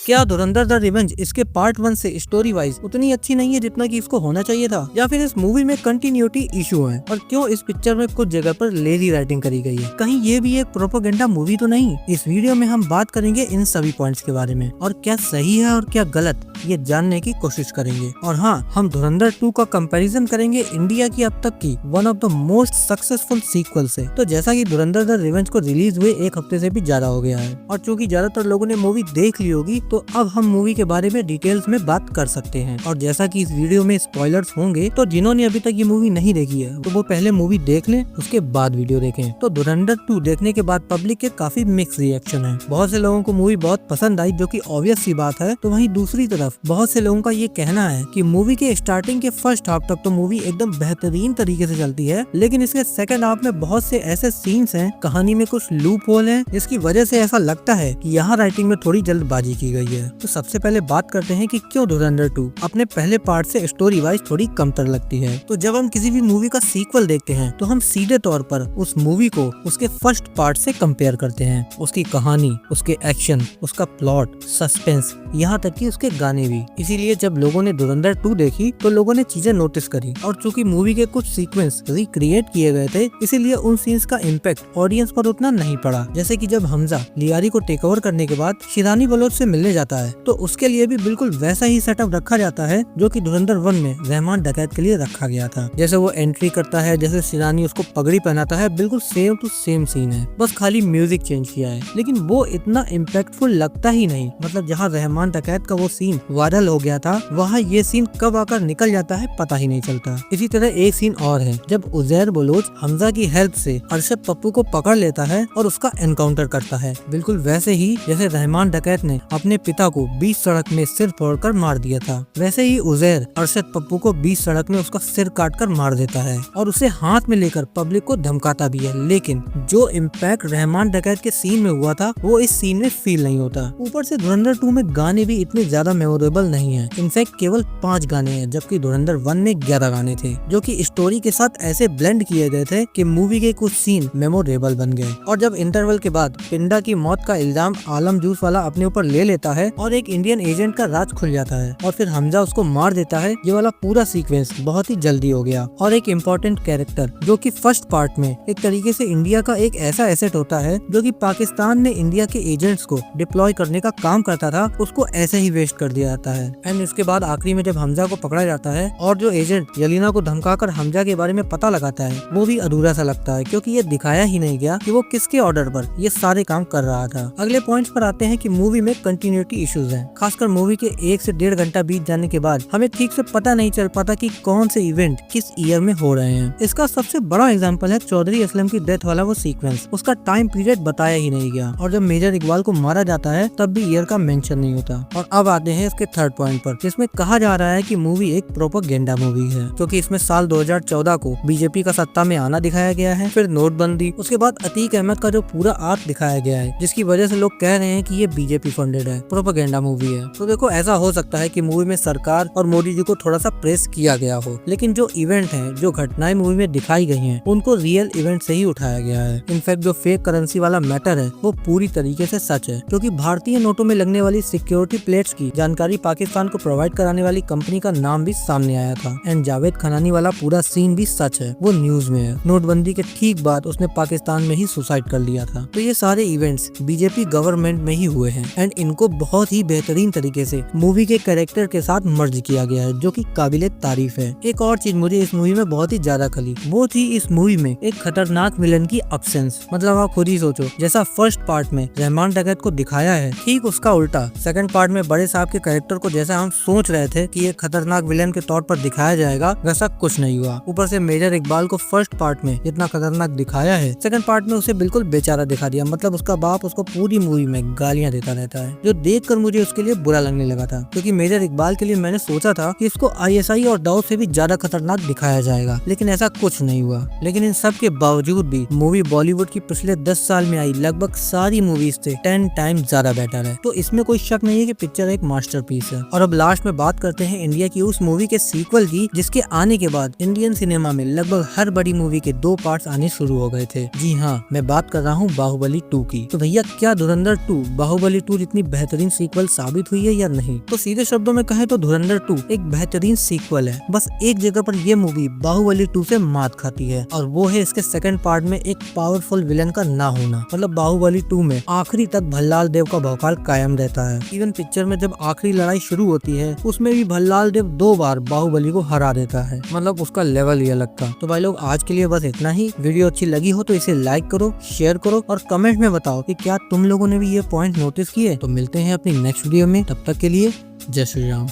क्या धुरंधर the revenge इसके part 1 से स्टोरी वाइज उतनी अच्छी नहीं है जितना कि इसको होना चाहिए था, या फिर इस मूवी में कंटिन्यूटी इशू है, और क्यों इस पिक्चर में कुछ जगह पर लेजी राइटिंग करी गई है? कहीं ये भी एक प्रोपेगेंडा मूवी तो नहीं? इस वीडियो में हम बात करेंगे इन सभी पॉइंट्स के बारे में, और क्या सही है और क्या गलत ये जानने की कोशिश करेंगे। और हाँ, हम धुरंधर 2 का कंपैरिजन करेंगे इंडिया की अब तक की one of the most successful sequel से। तो जैसा कि धुरंधर द रिवेंज को रिलीज हुए 1 हफ्ते से भी ज्यादा हो गया है, और चूंकि ज्यादातर लोगों ने मूवी देख ली होगी, तो अब हम मूवी के बारे में डिटेल्स में बात कर सकते हैं। और जैसा कि इस वीडियो में स्पॉयलर्स होंगे, तो जिन्होंने अभी तक ये मूवी नहीं देखी है तो वो पहले मूवी देख लें, उसके बाद वीडियो देखें। तो धुरंधर 2 देखने के बाद पब्लिक के काफी मिक्स रिएक्शन है। बहुत से लोगों को मूवी बहुत पसंद आई, जो कि ऑब्वियस सी बात है। तो वहीं दूसरी तरफ बहुत से लोगों का ये कहना है कि मूवी के स्टार्टिंग के फर्स्ट हाफ तक तो मूवी एकदम बेहतरीन तरीके से चलती है, लेकिन इसके सेकंड हाफ में बहुत से ऐसे सीन्स हैं, कहानी में कुछ लूप होल है, जिसकी वजह से ऐसा लगता है कि यहाँ राइटिंग में थोड़ी जल्दबाजी की गई है। तो सबसे पहले बात करते हैं कि क्यों धुरंधर 2 अपने पहले पार्ट से स्टोरी वाइज थोड़ी कमतर लगती है। तो जब हम किसी भी मूवी का सीक्वल देखते हैं, तो हम सीधे तौर पर उस मूवी को उसके फर्स्ट पार्ट से कंपेयर करते हैं। उसकी कहानी, उसके एक्शन, उसका प्लॉट, सस्पेंस, यहाँ तक कि उसके गाने भी। इसीलिए जब लोगों ने धुरंधर 2 देखी तो लोगों ने चीजें नोटिस करी, और चूंकि मूवी के कुछ सीक्वेंस रिक्रिएट किए गए थे, इसीलिए उन सीन्स का इम्पैक्ट ऑडियंस पर उतना नहीं पड़ा। जैसे कि जब हमजा लियारी को टेक ओवर करने के बाद शिरानी बलोच से मिलने जाता है, तो उसके लिए भी बिल्कुल वैसा ही सेटअप रखा जाता है जो कि धुरंधर 1 में रहमान डकैत के लिए रखा गया था। जैसे वो एंट्री करता है, जैसे शिरानी उसको पगड़ी पहनाता है, बिल्कुल सेम टू सेम सीन है, बस खाली म्यूजिक चेंज किया है। लेकिन वो इतना इम्पैक्टफुल लगता ही नहीं। मतलब जहाँ रहमान डकैत का वो सीन वायरल हो गया था, वहाँ ये सीन कब आकर निकल जाता है पता ही नहीं चलता। इसी तरह एक सीन और है, जब उजैर बलोच हमजा की हेल्प से अरशद पप्पू को पकड़ लेता है और उसका एनकाउंटर करता है, बिल्कुल वैसे ही जैसे रहमान डकैत ने अपने पिता को 20 सड़क में सिर फोड़कर मार दिया था, वैसे ही उजैर अरशद पप्पू को 20 सड़क में उसका सिर काटकर मार देता है, और उसे हाथ में लेकर पब्लिक को धमकाता भी है। लेकिन जो इम्पैक्ट रहमान डकैत के सीन में हुआ था, वो इस सीन में फील नहीं होता। ऊपर से धुरंधर 2 में गाने भी इतने ज्यादा मेमोरेबल नहीं है। इनफैक्ट केवल 5 गाने हैं, जबकि धुरंधर 1 में 11 गाने थे, जो कि स्टोरी के साथ ऐसे ब्लेंड किए गए थे कि मूवी के कुछ सीन मेमोरेबल बन गए। और जब इंटरवल के बाद पिंडा की मौत का इल्जाम आलम जूस वाला अपने ऊपर ले लेता है और एक इंडियन एजेंट का राज खुल जाता है, और फिर हमजा उसको मार देता है, ये वाला पूरा सीक्वेंस बहुत ही जल्दी हो गया। और एक इम्पोर्टेंट कैरेक्टर जो कि फर्स्ट पार्ट में एक तरीके से इंडिया का एक ऐसा एसेट होता है, जो कि पाकिस्तान में इंडिया के एजेंट्स को डिप्लॉय करने का काम करता था, उसको ऐसे ही वेस्ट कर दिया जाता है। एंड इसके बाद आखिरी में जब हमजा को पकड़ा जाता है और जो एजेंट यलीना को धमकाकर हमजा के बारे में पता लगाता है, वो भी अधूरा सा लगता है, क्योंकि ये दिखाया ही नहीं गया कि वो किसके ऑर्डर पर ये सारे काम कर रहा था। अगले पॉइंट्स पर आते हैं कि मूवी में कंटिन्यूटी इश्यूज हैं। खासकर मूवी के 1 से 1.5 घंटा बीत जाने के बाद हमें ठीक से पता नहीं चल पाता कि कौन से इवेंट किस ईयर में हो रहे हैं। इसका सबसे बड़ा एग्जांपल है चौधरी असलम की डेथ वाला वो सीक्वेंस। उसका टाइम पीरियड बताया ही नहीं गया, और जब मेजर इकबाल को मारा जाता है तब भी ईयर का मेंशन नहीं होता। और अब आते हैं इसके थर्ड पॉइंट पर, जिसमें कहा जा रहा है कि मूवी एक प्रोपेगेंडा मूवी है, क्योंकि इसमें साल 2014 को बीजेपी का सत्ता में आना दिखाया गया है, फिर नोटबंदी, उसके बाद अतीक अहमद का जो पूरा आर्क दिखाया गया है, जिसकी वजह से लोग कह रहे हैं कि ये बीजेपी फंडेड है, प्रोपेगेंडा मूवी है। तो देखो, ऐसा हो सकता है कि मूवी में सरकार और मोदी जी को थोड़ा सा प्रेस किया गया हो, लेकिन जो इवेंट हैं, जो घटनाएं मूवी में दिखाई गई हैं, उनको रियल इवेंट से ही उठाया गया है। इनफैक्ट जो फेक करेंसी वाला मैटर है, वो पूरी तरीके से सच है, क्योंकि भारतीय नोटों में लगने वाली सिक्योरिटी प्लेट्स की जानकारी पाकिस्तान को प्रोवाइड कराने वाली कंपनी का नाम भी सामने आया था। एंड जावेद खनानी वाला पूरा सीन भी सच है, वो न्यूज में है। नोटबंदी के ठीक बाद उसने पाकिस्तान में ही सुसाइड कर लिया था। तो ये सारे इवेंट्स बीजेपी गवर्नमेंट में ही हुए हैं, एंड इनको बहुत ही बेहतरीन तरीके से मूवी के कैरेक्टर के साथ मर्ज किया गया है, जो कि काबिले तारीफ है। एक और चीज मुझे इस मूवी में बहुत ही ज्यादा खली, वो थी इस मूवी में एक खतरनाक विलन की अब्सेंस। मतलब आप खुद ही सोचो, जैसा फर्स्ट पार्ट में रहमान डकैत को दिखाया है, ठीक उसका उल्टा सेकंड पार्ट में बड़े साहब के कैरेक्टर को जैसा हम सोच रहे थे कि ये खतरनाक विलन के तौर पर दिखाया जाएगा, वैसा कुछ नहीं हुआ। ऊपर से मेजर इकबाल को फर्स्ट पार्ट में जितना खतरनाक दिखाया है, सेकंड पार्ट में उसे बिल्कुल बेचारा दिखा दिया। मतलब उसका बाप उसको पूरी मूवी में गालियां देता रहता है, जो देखकर मुझे उसके लिए बुरा लगने लगा था, क्योंकि मेजर इकबाल के लिए मैंने सोचा था कि इसको ISI और दाऊद से भी ज्यादा खतरनाक दिखाया जाएगा, लेकिन ऐसा कुछ नहीं हुआ। लेकिन इन सब के बावजूद भी मूवी बॉलीवुड की पिछले 10 साल में आई लगभग सारी मूवीज से 10 टाइम्स ज्यादा बेटर है। तो इसमें कोई शक नहीं है कि पिक्चर एक मास्टरपीस है। और अब लास्ट में बात करते हैं इंडिया की उस मूवी के सीक्वल की, जिसके आने के बाद इंडियन सिनेमा में लगभग हर बड़ी मूवी के 2 पार्ट्स आने शुरू हो गए थे। जी हाँ, मैं बात कर रहा हूँ बाहुबली 2 की। तो भैया, क्या धुरंधर 2 बाहुबली 2 जितनी बेहतरीन बेहतरीन सीक्वल साबित हुई है या नहीं। तो सीधे शब्दों में कहें तो धुरंधर 2 एक बेहतरीन सीक्वल है। बस एक जगह पर ये मूवी बाहुबली 2 से मात खाती है और वो है इसके सेकंड पार्ट में एक पावरफुल विलन का ना होना। मतलब बाहुबली 2 में आखिरी तक भल्लाल देव का भौकाल कायम रहता है। इवन पिक्चर में जब आखिरी लड़ाई शुरू होती है उसमें भी भल्लाल देव 2 बार बाहुबली को हरा देता है। मतलब उसका लेवल ही अलग था। तो भाई लोग आज के लिए बस इतना ही। वीडियो अच्छी लगी हो तो इसे लाइक करो, शेयर करो और कमेंट में बताओ कि क्या तुम लोगों ने भी ये पॉइंट नोटिस किए। तो मिलते हैं अपनी नेक्स्ट वीडियो में, तब तक के लिए जय श्री राम।